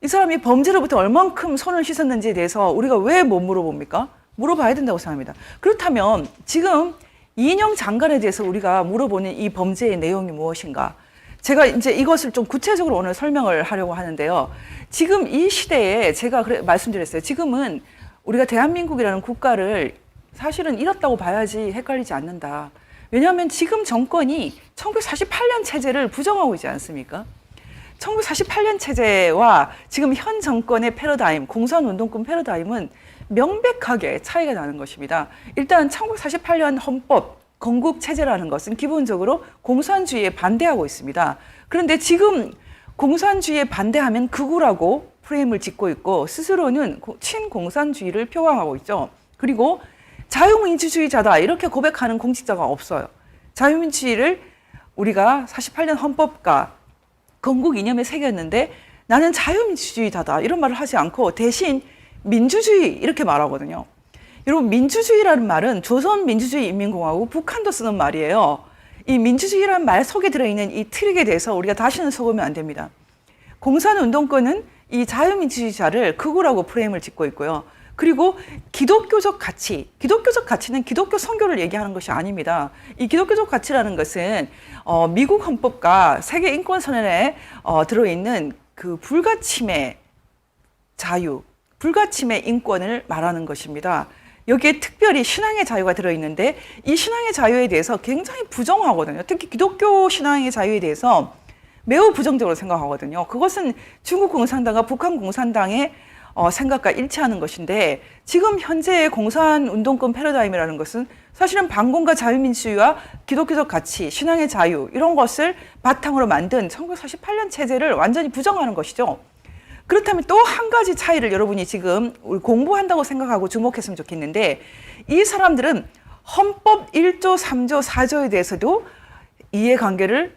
이 사람이 범죄로부터 얼만큼 손을 씻었는지에 대해서 우리가 왜 못 물어봅니까? 물어봐야 된다고 생각합니다. 그렇다면 지금 이인영 장관에 대해서 우리가 물어보는 이 범죄의 내용이 무엇인가? 제가 이제 이것을 좀 구체적으로 오늘 설명을 하려고 하는데요. 지금 이 시대에 제가 말씀드렸어요. 지금은 우리가 대한민국이라는 국가를 사실은 잃었다고 봐야지 헷갈리지 않는다. 왜냐하면 지금 정권이 1948년 체제를 부정하고 있지 않습니까? 1948년 체제와 지금 현 정권의 패러다임, 공산운동권 패러다임은 명백하게 차이가 나는 것입니다. 일단 1948년 헌법, 건국체제라는 것은 기본적으로 공산주의에 반대하고 있습니다. 그런데 지금 공산주의에 반대하면 극우라고 프레임을 짓고 있고 스스로는 친공산주의를 표방하고 있죠. 그리고 자유민주주의자다 이렇게 고백하는 공직자가 없어요. 자유민주주의를 우리가 48년 헌법과 건국 이념에 새겼는데 나는 자유민주주의자다 이런 말을 하지 않고 대신 민주주의 이렇게 말하거든요. 여러분 민주주의라는 말은 조선민주주의인민공화국 북한도 쓰는 말이에요. 이 민주주의라는 말 속에 들어있는 이 트릭에 대해서 우리가 다시는 속으면 안 됩니다. 공산운동권은 이 자유민주주의자를 극우라고 프레임을 짓고 있고요. 그리고 기독교적 가치는 기독교 선교를 얘기하는 것이 아닙니다. 이 기독교적 가치라는 것은 미국 헌법과 세계 인권선언에 들어있는 그 불가침의 자유, 불가침의 인권을 말하는 것입니다. 여기에 특별히 신앙의 자유가 들어있는데 이 신앙의 자유에 대해서 굉장히 부정하거든요. 특히 기독교 신앙의 자유에 대해서 매우 부정적으로 생각하거든요. 그것은 중국 공산당과 북한 공산당의 생각과 일치하는 것인데 지금 현재의 공산운동권 패러다임이라는 것은 사실은 반공과 자유민주주의와 기독교적 가치, 신앙의 자유 이런 것을 바탕으로 만든 1948년 체제를 완전히 부정하는 것이죠. 그렇다면 또 한 가지 차이를 여러분이 지금 공부한다고 생각하고 주목했으면 좋겠는데 이 사람들은 헌법 1조, 3조, 4조에 대해서도 이해관계를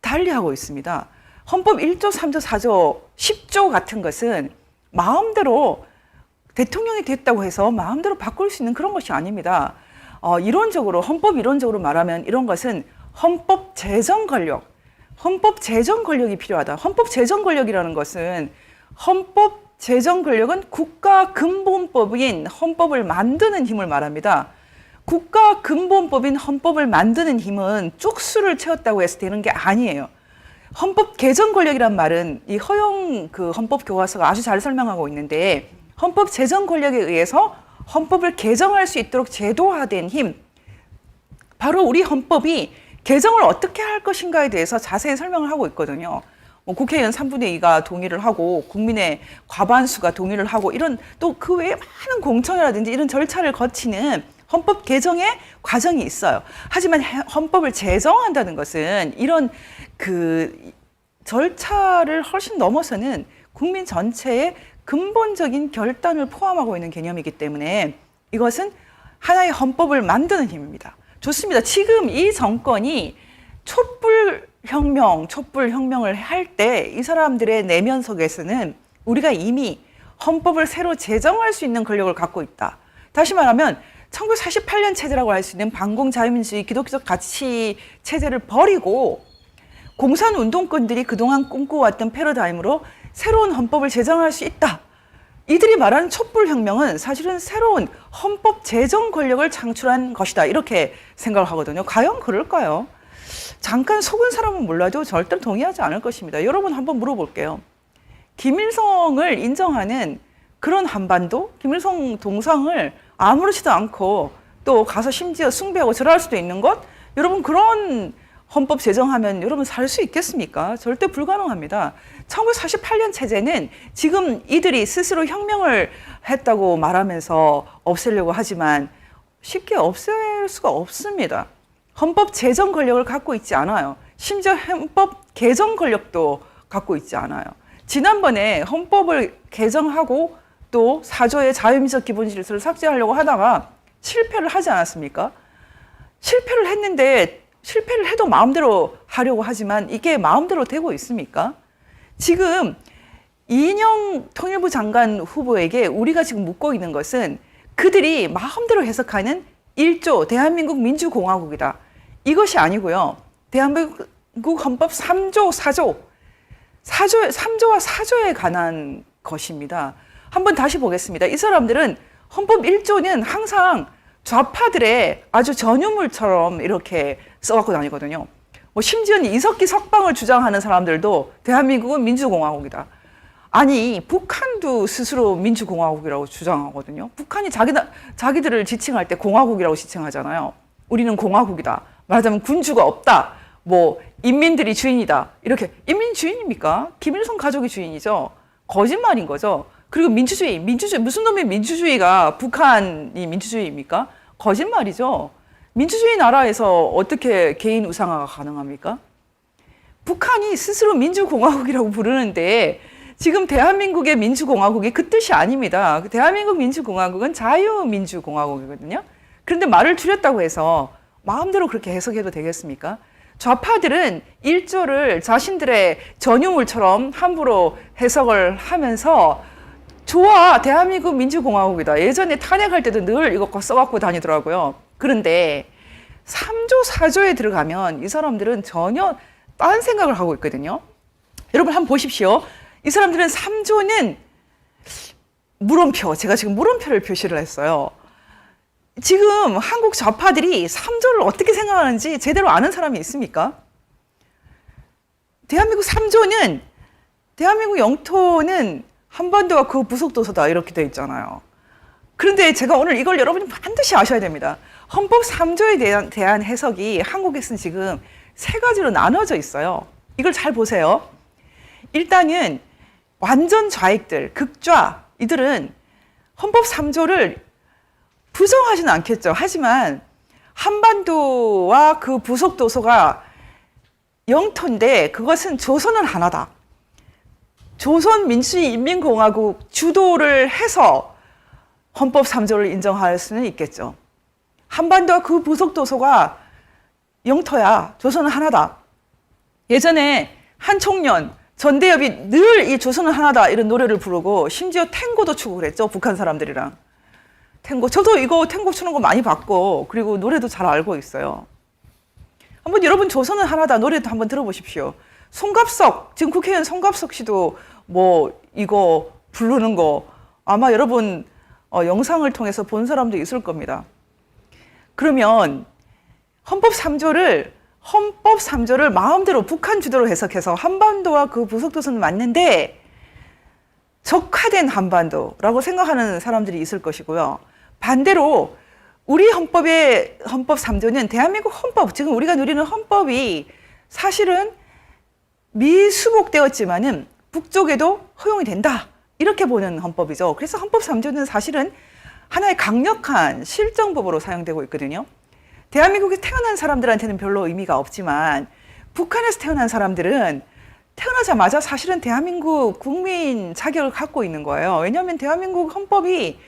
달리하고 있습니다. 헌법 1조, 3조, 4조, 10조 같은 것은 마음대로 대통령이 됐다고 해서 마음대로 바꿀 수 있는 그런 것이 아닙니다. 이론적으로 헌법 이론적으로 말하면 이런 것은 헌법 제정 권력, 헌법 제정 권력이 필요하다. 헌법 제정 권력이라는 것은 헌법 제정 권력은 국가 근본법인 헌법을 만드는 힘을 말합니다. 국가 근본법인 헌법을 만드는 힘은 쪽수를 채웠다고 해서 되는 게 아니에요. 헌법 개정 권력이란 말은 이 허용 그 헌법 교과서가 아주 잘 설명하고 있는데 헌법 제정 권력에 의해서 헌법을 개정할 수 있도록 제도화된 힘, 바로 우리 헌법이 개정을 어떻게 할 것인가에 대해서 자세히 설명을 하고 있거든요. 국회의원 3분의 2가 동의를 하고 국민의 과반수가 동의를 하고 이런 또 그 외에 많은 공청회라든지 이런 절차를 거치는 헌법 개정의 과정이 있어요. 하지만 헌법을 제정한다는 것은 이런 그 절차를 훨씬 넘어서는 국민 전체의 근본적인 결단을 포함하고 있는 개념이기 때문에 이것은 하나의 헌법을 만드는 힘입니다. 좋습니다. 지금 이 정권이 촛불혁명을 할 때 이 사람들의 내면 속에서는 우리가 이미 헌법을 새로 제정할 수 있는 권력을 갖고 있다. 다시 말하면 1948년 체제라고 할 수 있는 반공 자유민주주의 기독교적 가치 체제를 버리고 공산운동권들이 그동안 꿈꿔왔던 패러다임으로 새로운 헌법을 제정할 수 있다. 이들이 말하는 촛불혁명은 사실은 새로운 헌법 제정 권력을 창출한 것이다. 이렇게 생각을 하거든요. 과연 그럴까요? 잠깐 속은 사람은 몰라도 절대로 동의하지 않을 것입니다. 여러분 한번 물어볼게요. 김일성을 인정하는 그런 한반도, 김일성 동상을 아무렇지도 않고 또 가서 심지어 숭배하고 절할 수도 있는 것? 여러분 그런 헌법 제정하면 여러분 살 수 있겠습니까? 절대 불가능합니다. 1948년 체제는 지금 이들이 스스로 혁명을 했다고 말하면서 없애려고 하지만 쉽게 없앨 수가 없습니다. 헌법 제정 권력을 갖고 있지 않아요. 심지어 헌법 개정 권력도 갖고 있지 않아요. 지난번에 헌법을 개정하고 또 4조의 자유민주적 기본질서를 삭제하려고 하다가 실패를 하지 않았습니까? 실패를 했는데 실패를 해도 마음대로 하려고 하지만 이게 마음대로 되고 있습니까? 지금 이인영 통일부 장관 후보에게 우리가 지금 묻고 있는 것은 그들이 마음대로 해석하는 1조 대한민국 민주공화국이다. 이것이 아니고요. 대한민국 헌법 3조, 4조 삼조와 사조에 관한 것입니다. 한번 다시 보겠습니다. 이 사람들은 헌법 1조는 항상 좌파들의 아주 전유물처럼 이렇게 써갖고 다니거든요. 뭐 심지어는 이석기 석방을 주장하는 사람들도 대한민국은 민주공화국이다. 아니, 북한도 스스로 민주공화국이라고 주장하거든요. 북한이 자기들을 지칭할 때 공화국이라고 지칭하잖아요. 우리는 공화국이다. 말하자면 군주가 없다. 뭐 인민들이 주인이다. 이렇게. 인민 주인입니까? 김일성 가족이 주인이죠. 거짓말인 거죠. 그리고 민주주의 무슨 놈의 민주주의가 북한이 민주주의입니까? 거짓말이죠. 민주주의 나라에서 어떻게 개인 우상화가 가능합니까? 북한이 스스로 민주공화국이라고 부르는데 지금 대한민국의 민주공화국이 그 뜻이 아닙니다. 대한민국 민주공화국은 자유민주공화국이거든요. 그런데 말을 줄였다고 해서 마음대로 그렇게 해석해도 되겠습니까? 좌파들은 1조를 자신들의 전유물처럼 함부로 해석을 하면서 좋아, 대한민국 민주공화국이다. 예전에 탄핵할 때도 늘 이거 써갖고 다니더라고요. 그런데 3조, 4조에 들어가면 이 사람들은 전혀 딴 생각을 하고 있거든요. 여러분 한번 보십시오. 이 사람들은 3조는 물음표, 제가 지금 물음표를 표시를 했어요. 지금 한국 좌파들이 3조를 어떻게 생각하는지 제대로 아는 사람이 있습니까? 대한민국 3조는, 대한민국 영토는 한반도와 그 부속도서다 이렇게 돼 있잖아요. 그런데 제가 오늘 이걸 여러분이 반드시 아셔야 됩니다. 헌법 3조에 대한 해석이 한국에서는 지금 세 가지로 나눠져 있어요. 이걸 잘 보세요. 일단은 완전 좌익들, 극좌, 이들은 헌법 3조를 부정하지는 않겠죠. 하지만 한반도와 그 부속도서가 영토인데 그것은 조선은 하나다. 조선민주주의인민공화국 주도를 해서 헌법 3조를 인정할 수는 있겠죠. 한반도와 그 부속도서가 영토야. 조선은 하나다. 예전에 한 청년, 전대협이 늘 이 조선은 하나다 이런 노래를 부르고 심지어 탱고도 추고 그랬죠. 북한 사람들이랑. 탱고. 저도 이거 탱고 추는 거 많이 봤고 그리고 노래도 잘 알고 있어요. 한번 여러분 조선은 하나다 노래도 한번 들어보십시오. 송갑석, 지금 국회의원 송갑석 씨도 뭐 이거 부르는 거 아마 여러분 영상을 통해서 본 사람도 있을 겁니다. 그러면 헌법 3조를 마음대로 북한 주도로 해석해서 한반도와 그 부속도서는 맞는데 적화된 한반도라고 생각하는 사람들이 있을 것이고요. 반대로 우리 헌법 3조는 대한민국 헌법, 지금 우리가 누리는 헌법이 사실은 미수복되었지만은 북쪽에도 허용이 된다. 이렇게 보는 헌법이죠. 그래서 헌법 3조는 사실은 하나의 강력한 실정법으로 사용되고 있거든요. 대한민국에 태어난 사람들한테는 별로 의미가 없지만 북한에서 태어난 사람들은 태어나자마자 사실은 대한민국 국민 자격을 갖고 있는 거예요. 왜냐하면 대한민국 헌법이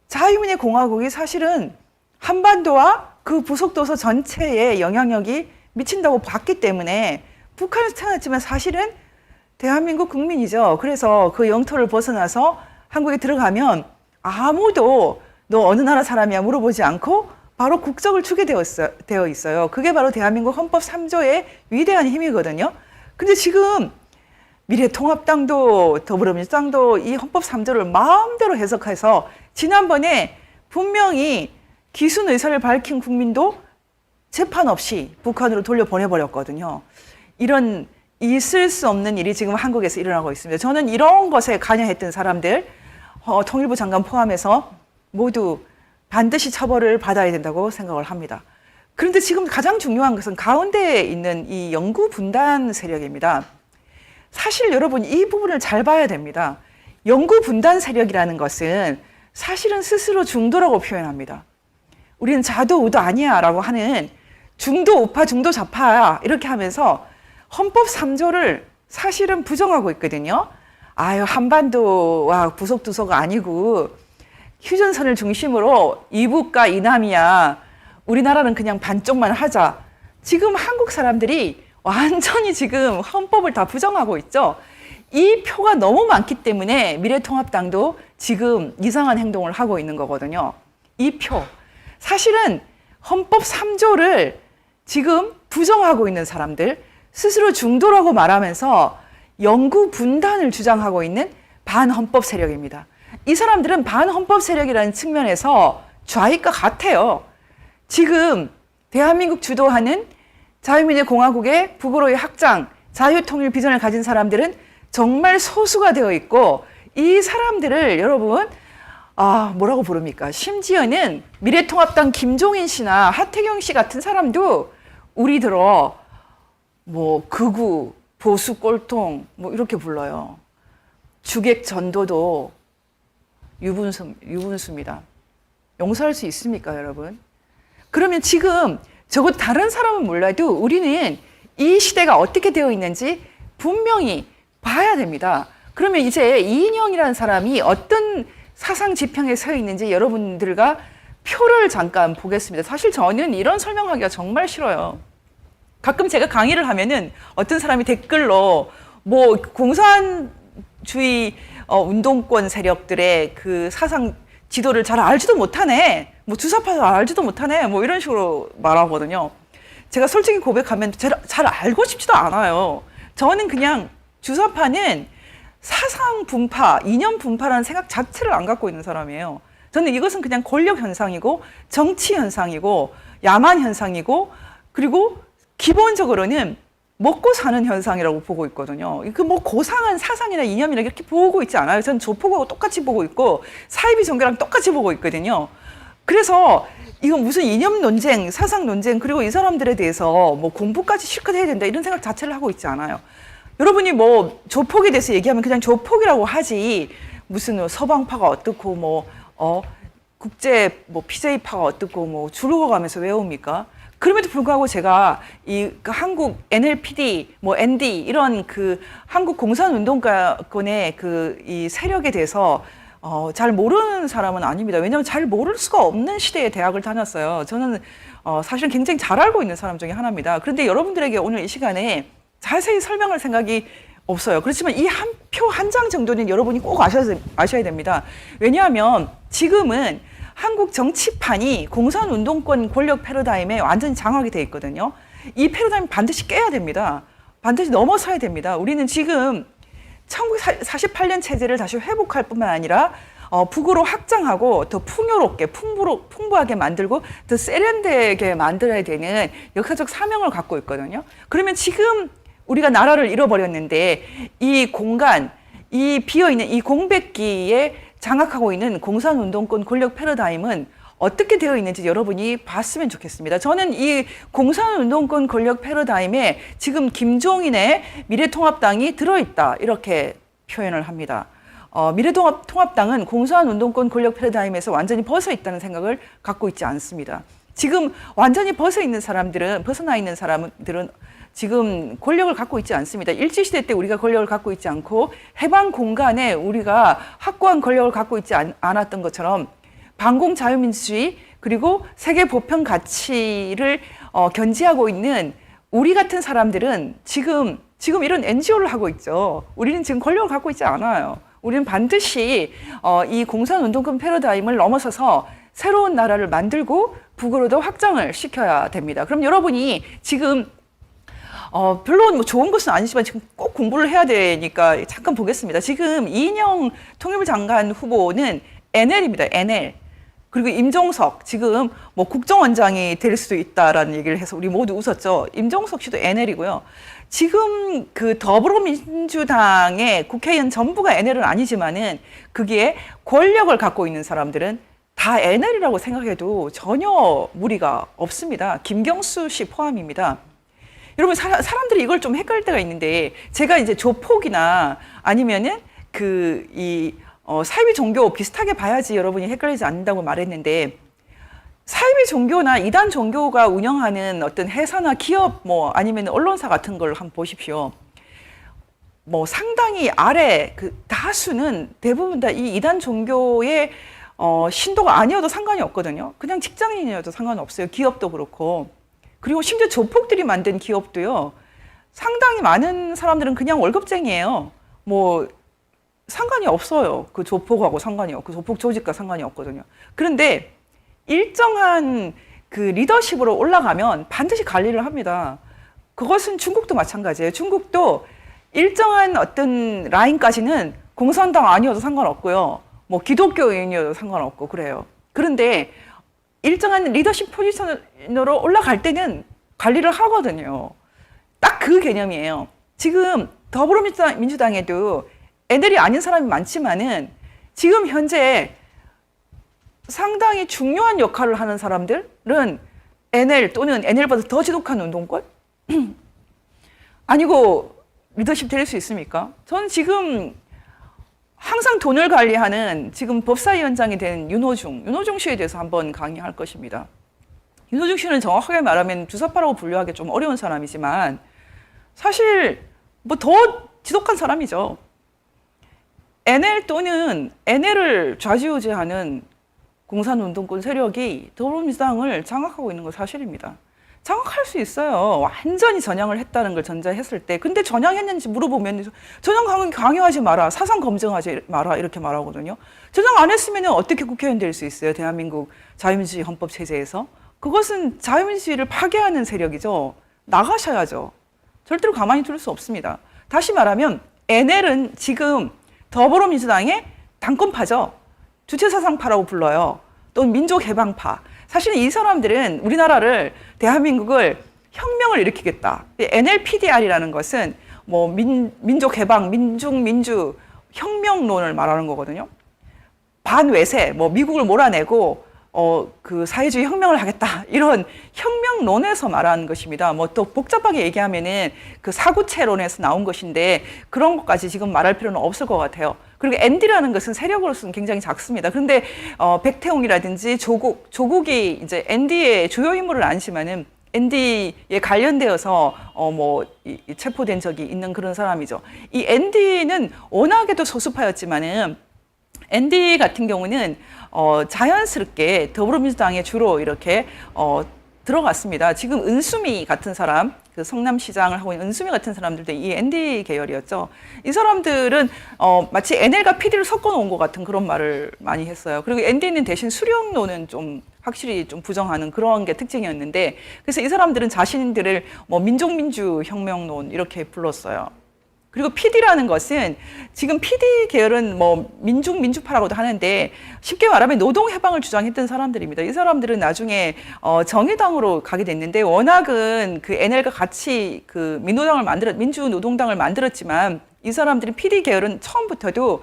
자유민의 공화국이 사실은 한반도와 그 부속도서 전체에 영향력이 미친다고 봤기 때문에 북한에서 태어났지만 사실은 대한민국 국민이죠. 그래서 그 영토를 벗어나서 한국에 들어가면 아무도 너 어느 나라 사람이야 물어보지 않고 바로 국적을 주게 되어 있어요. 그게 바로 대한민국 헌법 3조의 위대한 힘이거든요. 근데 지금 미래통합당도 더불어민주당도 이 헌법 3조를 마음대로 해석해서 지난번에 분명히 기순 의사를 밝힌 국민도 재판 없이 북한으로 돌려보내버렸거든요. 이런 있을 수 없는 일이 지금 한국에서 일어나고 있습니다. 저는 이런 것에 관여했던 사람들, 통일부 장관 포함해서 모두 반드시 처벌을 받아야 된다고 생각을 합니다. 그런데 지금 가장 중요한 것은 가운데에 있는 이 영구 분단 세력입니다. 사실 여러분 이 부분을 잘 봐야 됩니다. 영구 분단 세력이라는 것은 사실은 스스로 중도라고 표현합니다. 우리는 좌도 우도 아니야 라고 하는 중도 우파, 중도 좌파야 이렇게 하면서 헌법 3조를 사실은 부정하고 있거든요. 아유, 한반도와 부속도서가 아니고 휴전선을 중심으로 이북과 이남이야. 우리나라는 그냥 반쪽만 하자. 지금 한국 사람들이 완전히 지금 헌법을 다 부정하고 있죠. 이 표가 너무 많기 때문에 미래통합당도 지금 이상한 행동을 하고 있는 거거든요. 이 표. 사실은 헌법 3조를 지금 부정하고 있는 사람들, 스스로 중도라고 말하면서 영구 분단을 주장하고 있는 반헌법 세력입니다. 이 사람들은 반헌법 세력이라는 측면에서 좌익과 같아요. 지금 대한민국 주도하는 자유민주공화국의 북으로의 확장, 자유통일 비전을 가진 사람들은 정말 소수가 되어 있고, 이 사람들을 여러분 뭐라고 부릅니까? 심지어는 미래통합당 김종인 씨나 하태경 씨 같은 사람도 우리들어 뭐 극우, 보수 꼴통 뭐 이렇게 불러요. 주객 전도도 유분수입니다. 용서할 수 있습니까, 여러분? 그러면 지금 적어도 다른 사람은 몰라도 우리는 이 시대가 어떻게 되어 있는지 분명히 봐야 됩니다. 그러면 이제 이인영이라는 사람이 어떤 사상 지평에 서 있는지 여러분들과 표를 잠깐 보겠습니다. 사실 저는 이런 설명하기가 정말 싫어요. 가끔 제가 강의를 하면은 어떤 사람이 댓글로 뭐 공산주의 운동권 세력들의 그 사상 지도를 잘 알지도 못하네, 뭐 주사파도 알지도 못하네, 뭐 이런 식으로 말하거든요. 제가 솔직히 고백하면 잘 알고 싶지도 않아요. 저는 그냥 주사파는 사상 분파, 이념 분파라는 생각 자체를 안 갖고 있는 사람이에요. 저는 이것은 그냥 권력 현상이고 정치 현상이고 야만 현상이고, 그리고 기본적으로는 먹고 사는 현상이라고 보고 있거든요. 그 뭐 고상한 사상이나 이념이나 이렇게 보고 있지 않아요. 저는 조폭하고 똑같이 보고 있고 사이비 종교랑 똑같이 보고 있거든요. 그래서 이건 무슨 이념 논쟁, 사상 논쟁, 그리고 이 사람들에 대해서 뭐 공부까지 실컷 해야 된다 이런 생각 자체를 하고 있지 않아요. 여러분이 뭐 조폭에 대해서 얘기하면 그냥 조폭이라고 하지, 무슨 서방파가 어떻고 국제 PJ파가 어떻고 뭐 줄을 가면서 외웁니까? 그럼에도 불구하고 제가 그 한국 NLPD, ND 이런 그 한국 공산운동가권의 이 세력에 대해서 잘 모르는 사람은 아닙니다. 왜냐하면 잘 모를 수가 없는 시대에 대학을 다녔어요. 저는 사실은 굉장히 잘 알고 있는 사람 중에 하나입니다. 그런데 여러분들에게 오늘 이 시간에 자세히 설명할 생각이 없어요. 그렇지만 이 한 표 한 장 정도는 여러분이 꼭 아셔야 됩니다. 왜냐하면 지금은 한국 정치판이 공산운동권 권력 패러다임에 완전히 장악이 돼 있거든요. 이 패러다임 반드시 깨야 됩니다. 반드시 넘어서야 됩니다. 우리는 지금 1948년 체제를 다시 회복할 뿐만 아니라 북으로 확장하고 더 풍요롭게 풍부하게 만들고 더 세련되게 만들어야 되는 역사적 사명을 갖고 있거든요. 그러면 지금 우리가 나라를 잃어버렸는데 이 공간, 이 비어있는 이 공백기에 장악하고 있는 공산운동권 권력 패러다임은 어떻게 되어 있는지 여러분이 봤으면 좋겠습니다. 저는 이 공산운동권 권력 패러다임에 지금 김종인의 미래통합당이 들어있다 이렇게 표현을 합니다. 미래통합당은 공산운동권 권력 패러다임에서 완전히 벗어 있다는 생각을 갖고 있지 않습니다. 지금 완전히 벗어나 있는 사람들은 지금 권력을 갖고 있지 않습니다. 일제시대 때 우리가 권력을 갖고 있지 않고 해방 공간에 우리가 확고한 권력을 갖고 있지 않았던 것처럼 반공 자유민주주의 그리고 세계 보편 가치를 견지하고 있는 우리 같은 사람들은 지금 이런 NGO를 하고 있죠. 우리는 지금 권력을 갖고 있지 않아요. 우리는 반드시 이 공산운동권 패러다임을 넘어서서 새로운 나라를 만들고 북으로도 확장을 시켜야 됩니다. 그럼 여러분이 지금 별로 뭐 좋은 것은 아니지만 지금 꼭 공부를 해야 되니까 잠깐 보겠습니다. 지금 이인영 통일부 장관 후보는 NL입니다. NL. 그리고 임종석 지금 뭐 국정원장이 될 수도 있다라는 얘기를 해서 우리 모두 웃었죠. 임종석 씨도 NL이고요. 지금 그 더불어민주당의 국회의원 전부가 NL은 아니지만은 그게 권력을 갖고 있는 사람들은 다 NL이라고 생각해도 전혀 무리가 없습니다. 김경수 씨 포함입니다. 여러분 사람들이 이걸 좀 헷갈릴 때가 있는데 제가 이제 조폭이나 아니면은 사이비 종교 비슷하게 봐야지 여러분이 헷갈리지 않는다고 말했는데, 사이비 종교나 이단 종교가 운영하는 어떤 회사나 기업 아니면 언론사 같은 걸 한번 보십시오. 상당히 아래 그 다수는 대부분 다 이 이단 종교의 신도가 아니어도 상관이 없거든요. 그냥 직장인이어도 상관없어요. 기업도 그렇고. 그리고 심지어 조폭들이 만든 기업도요. 상당히 많은 사람들은 그냥 월급쟁이에요. 상관이 없어요. 그 조폭하고 상관이 없고, 그 조폭 조직과 상관이 없거든요. 그런데 일정한 그 리더십으로 올라가면 반드시 관리를 합니다. 그것은 중국도 마찬가지예요. 중국도 일정한 어떤 라인까지는 공산당 아니어도 상관없고요. 뭐 기독교인이어도 상관없고 그래요. 그런데 일정한 리더십 포지션으로 올라갈 때는 관리를 하거든요. 딱 그 개념이에요. 지금 더불어민주당에도 애들이 아닌 사람이 많지만은 지금 현재 상당히 중요한 역할을 하는 사람들은 NL 또는 NL보다 더 지독한 운동권? 아니고 리더십 될 수 있습니까? 저는 지금 항상 돈을 관리하는 지금 법사위원장이 된 윤호중 씨에 대해서 한번 강의할 것입니다. 윤호중 씨는 정확하게 말하면 주사파라고 분류하기 좀 어려운 사람이지만 사실 뭐 더 지독한 사람이죠. NL 또는 NL을 좌지우지하는 공산운동권 세력이 더불어민주당을 장악하고 있는 건 사실입니다. 장악할 수 있어요. 완전히 전향을 했다는 걸 전제했을 때. 근데 전향했는지 물어보면 전향 강요하지 마라. 사상 검증하지 마라. 이렇게 말하거든요. 전향 안 했으면 어떻게 국회의원 될 수 있어요? 대한민국 자유민주주의 헌법 체제에서. 그것은 자유민주주의를 파괴하는 세력이죠. 나가셔야죠. 절대로 가만히 둘 수 없습니다. 다시 말하면 NL은 지금 더불어민주당의 당권파죠. 주체사상파라고 불러요. 또는 민족해방파. 사실은 이 사람들은 우리나라를, 대한민국을 혁명을 일으키겠다. NLPDR이라는 것은 뭐 민족해방, 민주 혁명론을 말하는 거거든요. 반외세, 뭐 미국을 몰아내고 그 사회주의 혁명을 하겠다. 이런 혁명론에서 말하는 것입니다. 뭐 또 복잡하게 얘기하면은 그 사구체론에서 나온 것인데 그런 것까지 지금 말할 필요는 없을 것 같아요. 그리고 ND라는 것은 세력으로서는 굉장히 작습니다. 그런데 백태웅이라든지 조국이 이제 ND의 주요 인물은 아니지만은 ND에 관련되어서 체포된 적이 있는 그런 사람이죠. 이 ND는 워낙에도 소수파였지만은 ND 같은 경우는 자연스럽게 더불어민주당에 주로 이렇게 들어갔습니다. 지금 은수미 같은 사람, 그 성남시장을 하고 있는 은수미 같은 사람들도 이 ND 계열이었죠. 이 사람들은 마치 NL과 PD를 섞어 놓은 것 같은 그런 말을 많이 했어요. 그리고 ND는 대신 수령론은 좀 확실히 좀 부정하는 그런 게 특징이었는데, 그래서 이 사람들은 자신들을 뭐 민족민주혁명론 이렇게 불렀어요. 그리고 PD라는 것은 지금 PD 계열은 뭐 민주파라고도 하는데 쉽게 말하면 노동해방을 주장했던 사람들입니다. 이 사람들은 나중에 정의당으로 가게 됐는데 워낙은 그 NL과 같이 그 민주노동당을 만들었지만 이 사람들이 PD 계열은 처음부터도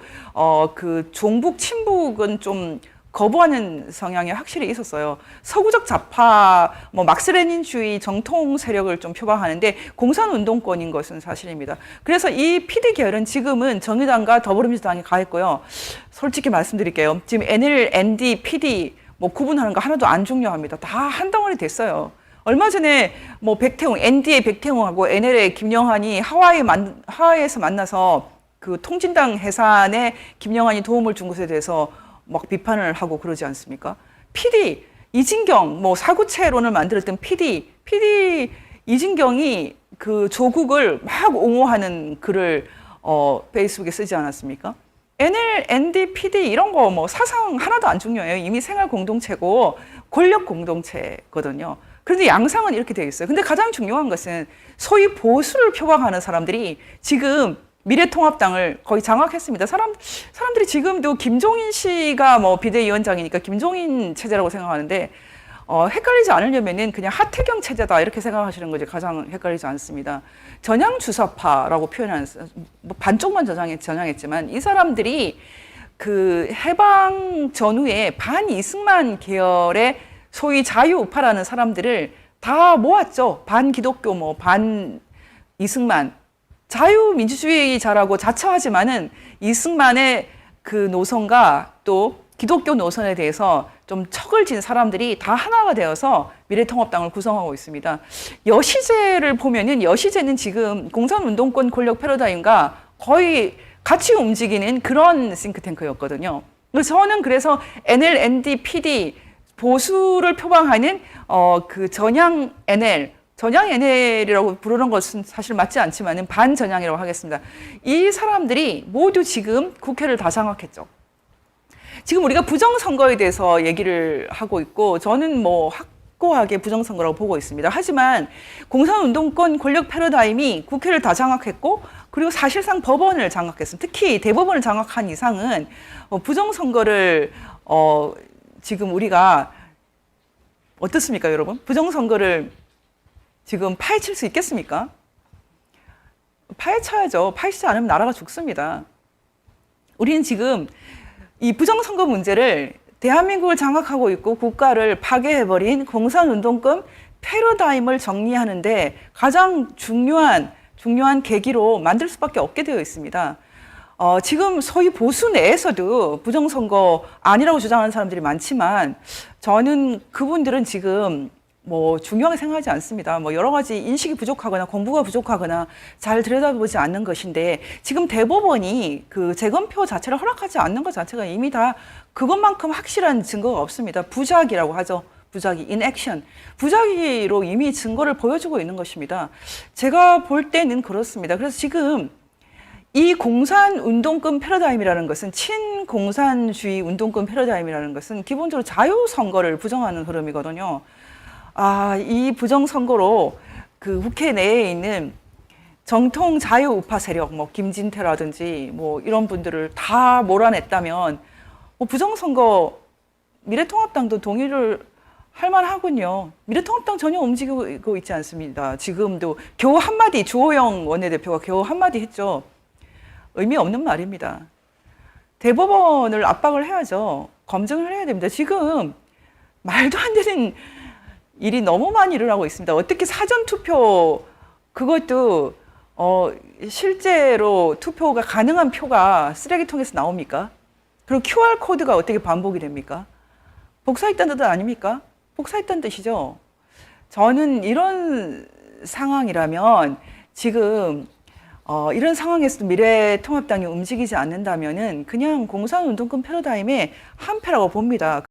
그 종북 친북은 좀 거부하는 성향이 확실히 있었어요. 서구적 좌파, 뭐 막스레닌주의 정통 세력을 좀 표방하는데 공산운동권인 것은 사실입니다. 그래서 이 PD 계열은 지금은 정의당과 더불어민주당이 가했고요. 솔직히 말씀드릴게요. 지금 NL, ND, PD 뭐 구분하는 거 하나도 안 중요합니다. 다 한 덩어리 됐어요. 얼마 전에 뭐 ND의 백태웅하고 NL의 김영환이 하와이에서 만나서 그 통진당 해산에 김영환이 도움을 준 것에 대해서 막 비판을 하고 그러지 않습니까? PD 이진경 뭐 사구체론을 만들었던 PD 이진경이 그 조국을 막 옹호하는 글을 페이스북에 쓰지 않았습니까? NL, ND, PD 이런 거 뭐 사상 하나도 안 중요해요. 이미 생활 공동체고 권력 공동체거든요. 그런데 양상은 이렇게 되어 있어요. 근데 가장 중요한 것은 소위 보수를 표방하는 사람들이 지금 미래통합당을 거의 장악했습니다. 사람들이 지금도 김종인 씨가 뭐 비대위원장이니까 김종인 체제라고 생각하는데 헷갈리지 않으려면은 그냥 하태경 체제다 이렇게 생각하시는 거지 가장 헷갈리지 않습니다. 전향주사파라고 표현하는 뭐 반쪽만 전향했지만 이 사람들이 그 해방 전후에 반이승만 계열의 소위 자유우파라는 사람들을 다 모았죠. 반기독교 뭐 반이승만 자유민주주의자라고 자처하지만은 이승만의 그 노선과 또 기독교 노선에 대해서 좀 척을 진 사람들이 다 하나가 되어서 미래통합당을 구성하고 있습니다. 여시제를 보면은 여시제는 지금 공산운동권 권력 패러다임과 거의 같이 움직이는 그런 싱크탱크였거든요. 저는 그래서 NL, ND, PD 보수를 표방하는 그 전향 NL이라고 부르는 것은 사실 맞지 않지만 반전향이라고 하겠습니다. 이 사람들이 모두 지금 국회를 다 장악했죠. 지금 우리가 부정선거에 대해서 얘기를 하고 있고 저는 뭐 확고하게 부정선거라고 보고 있습니다. 하지만 공산운동권 권력 패러다임이 국회를 다 장악했고 그리고 사실상 법원을 장악했습니다. 특히 대법원을 장악한 이상은 부정선거를 지금 우리가 어떻습니까, 여러분? 부정선거를 지금 파헤칠 수 있겠습니까? 파헤쳐야죠. 파헤치지 않으면 나라가 죽습니다. 우리는 지금 이 부정선거 문제를 대한민국을 장악하고 있고 국가를 파괴해버린 공산운동권 패러다임을 정리하는데 가장 중요한 계기로 만들 수밖에 없게 되어 있습니다. 지금 소위 보수 내에서도 부정선거 아니라고 주장하는 사람들이 많지만 저는 그분들은 지금 뭐 중요하게 생각하지 않습니다. 뭐 여러 가지 인식이 부족하거나 공부가 부족하거나 잘 들여다보지 않는 것인데 지금 대법원이 그 재검표 자체를 허락하지 않는 것 자체가 이미 다 그것만큼 확실한 증거가 없습니다. 부작위라고 하죠. 부작위, 인액션. 부작위로 이미 증거를 보여주고 있는 것입니다. 제가 볼 때는 그렇습니다. 그래서 지금 이 공산운동권 패러다임이라는 것은 친공산주의 운동권 패러다임이라는 것은 기본적으로 자유선거를 부정하는 흐름이거든요. 이 부정선거로 그 국회 내에 있는 정통 자유우파 세력, 뭐 김진태라든지 뭐 이런 분들을 다 몰아냈다면 부정선거 미래통합당도 동의를 할 만하군요. 미래통합당 전혀 움직이고 있지 않습니다. 지금도 겨우 한마디, 주호영 원내대표가 겨우 한마디 했죠. 의미 없는 말입니다. 대법원을 압박을 해야죠. 검증을 해야 됩니다. 지금 말도 안 되는 일이 너무 많이 일어나고 있습니다. 어떻게 사전투표, 그것도 실제로 투표가 가능한 표가 쓰레기통에서 나옵니까? 그리고 QR코드가 어떻게 반복이 됩니까? 복사했다는 뜻 아닙니까? 복사했다는 뜻이죠. 저는 이런 상황이라면 지금 이런 상황에서도 미래통합당이 움직이지 않는다면은 그냥 공산운동권 패러다임의 한패라고 봅니다.